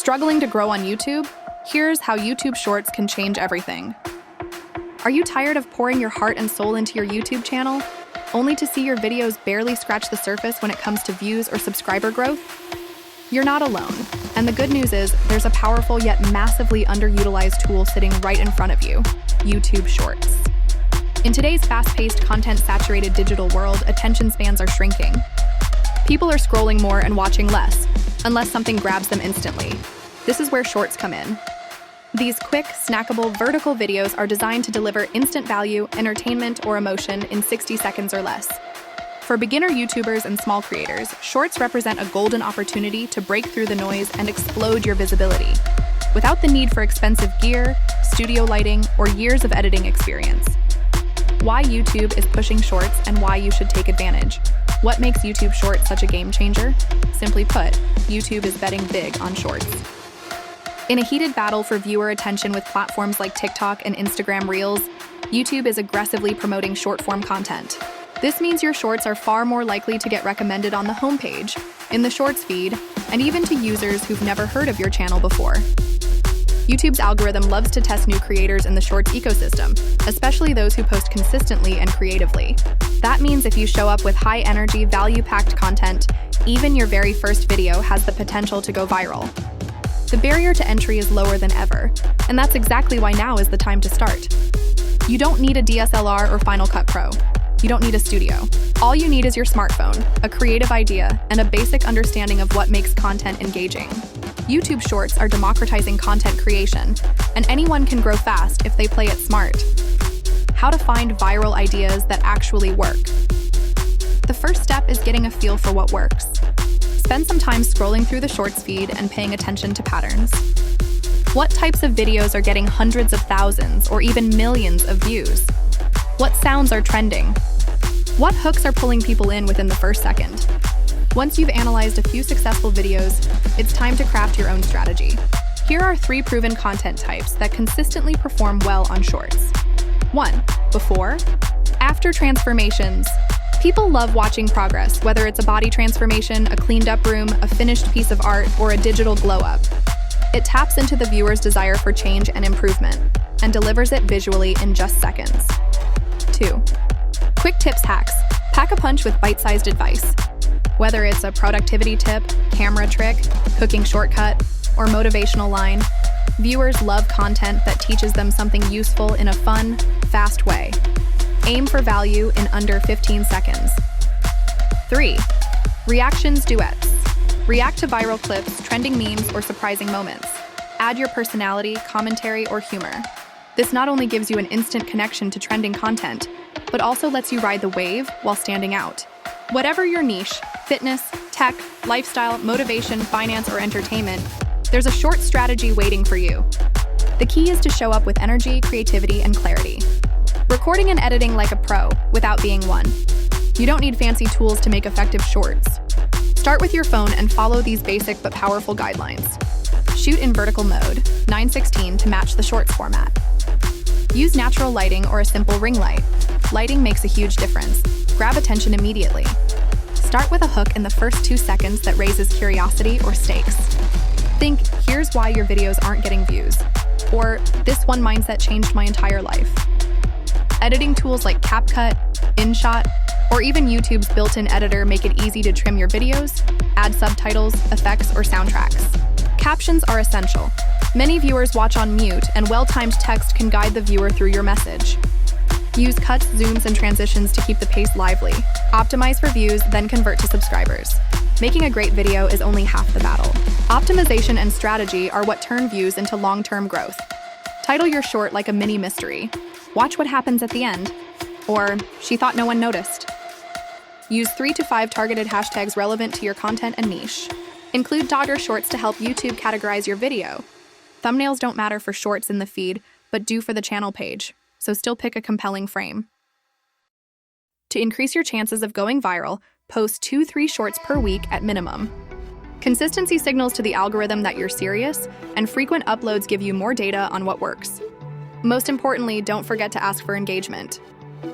Struggling to grow on YouTube? Here's how YouTube Shorts can change everything. Are you tired of pouring your heart and soul into your YouTube channel, only to see your videos barely scratch the surface when it comes to views or subscriber growth? You're not alone, and the good news is there's a powerful yet massively underutilized tool sitting right in front of you: YouTube Shorts. In today's fast-paced, content-saturated digital world, attention spans are shrinking. People are scrolling more and watching less, unless something grabs them instantly. This is where Shorts come in. These quick, snackable, vertical videos are designed to deliver instant value, entertainment, or emotion in 60 seconds or less. For beginner YouTubers and small creators, Shorts represent a golden opportunity to break through the noise and explode your visibility, without the need for expensive gear, studio lighting, or years of editing experience. Why YouTube is pushing Shorts and why you should take advantage. What makes YouTube Shorts such a game changer? Simply put, YouTube is betting big on Shorts. In a heated battle for viewer attention with platforms like TikTok and Instagram Reels, YouTube is aggressively promoting short-form content. This means your shorts are far more likely to get recommended on the homepage, in the Shorts feed, and even to users who've never heard of your channel before. YouTube's algorithm loves to test new creators in the Shorts ecosystem, especially those who post consistently and creatively. That means if you show up with high-energy, value-packed content, even your very first video has the potential to go viral. The barrier to entry is lower than ever, and that's exactly why now is the time to start. You don't need a DSLR or Final Cut Pro. You don't need a studio. All you need is your smartphone, a creative idea, and a basic understanding of what makes content engaging. YouTube Shorts are democratizing content creation, and anyone can grow fast if they play it smart. How to find viral ideas that actually work. The first step is getting a feel for what works. Spend some time scrolling through the Shorts feed and paying attention to patterns. What types of videos are getting hundreds of thousands or even millions of views? What sounds are trending? What hooks are pulling people in within the first second? Once you've analyzed a few successful videos, it's time to craft your own strategy. Here are 3 proven content types that consistently perform well on Shorts. 1. Before, after transformations. People love watching progress, whether it's a body transformation, a cleaned-up room, a finished piece of art, or a digital glow-up. It taps into the viewer's desire for change and improvement, and delivers it visually in just seconds. 2. Quick tips hacks. Pack a punch with bite-sized advice. Whether it's a productivity tip, camera trick, cooking shortcut, or motivational line, viewers love content that teaches them something useful in a fun, fast way. Aim for value in under 15 seconds. 3. Reactions duets. React to viral clips, trending memes, or surprising moments. Add your personality, commentary, or humor. This not only gives you an instant connection to trending content, but also lets you ride the wave while standing out. Whatever your niche, fitness, tech, lifestyle, motivation, finance, or entertainment, there's a short strategy waiting for you. The key is to show up with energy, creativity, and clarity. Recording and editing like a pro without being one. You don't need fancy tools to make effective shorts. Start with your phone and follow these basic but powerful guidelines. Shoot in vertical mode, 9:16 to match the Shorts format. Use natural lighting or a simple ring light. Lighting makes a huge difference. Grab attention immediately. Start with a hook in the first 2 seconds that raises curiosity or stakes. Think, here's why your videos aren't getting views, or this one mindset changed my entire life. Editing tools like CapCut, InShot, or even YouTube's built-in editor make it easy to trim your videos, add subtitles, effects, or soundtracks. Captions are essential. Many viewers watch on mute, and well-timed text can guide the viewer through your message. Use cuts, zooms, and transitions to keep the pace lively. Optimize for views, then convert to subscribers. Making a great video is only half the battle. Optimization and strategy are what turn views into long-term growth. Title your short like a mini mystery. Watch what happens at the end. Or, she thought no one noticed. Use 3 to 5 targeted hashtags relevant to your content and niche. Include dogger shorts to help YouTube categorize your video. Thumbnails don't matter for shorts in the feed, but do for the channel page, so still pick a compelling frame. To increase your chances of going viral, post 2-3 shorts per week at minimum. Consistency signals to the algorithm that you're serious, and frequent uploads give you more data on what works. Most importantly, don't forget to ask for engagement.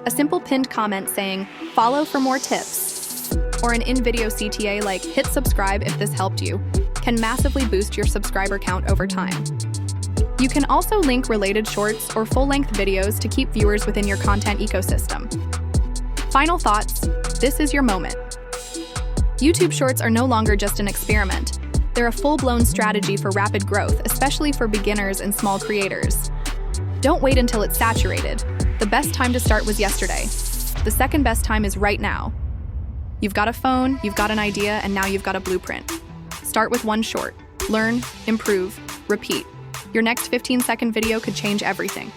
A simple pinned comment saying, "Follow for more tips," or an in-video CTA like "Hit subscribe if this helped you," can massively boost your subscriber count over time. You can also link related shorts or full-length videos to keep viewers within your content ecosystem. Final thoughts: this is your moment. YouTube Shorts are no longer just an experiment. They're a full-blown strategy for rapid growth, especially for beginners and small creators. Don't wait until it's saturated. The best time to start was yesterday. The second best time is right now. You've got a phone, you've got an idea, and now you've got a blueprint. Start with one short. Learn, improve, repeat. Your next 15-second video could change everything.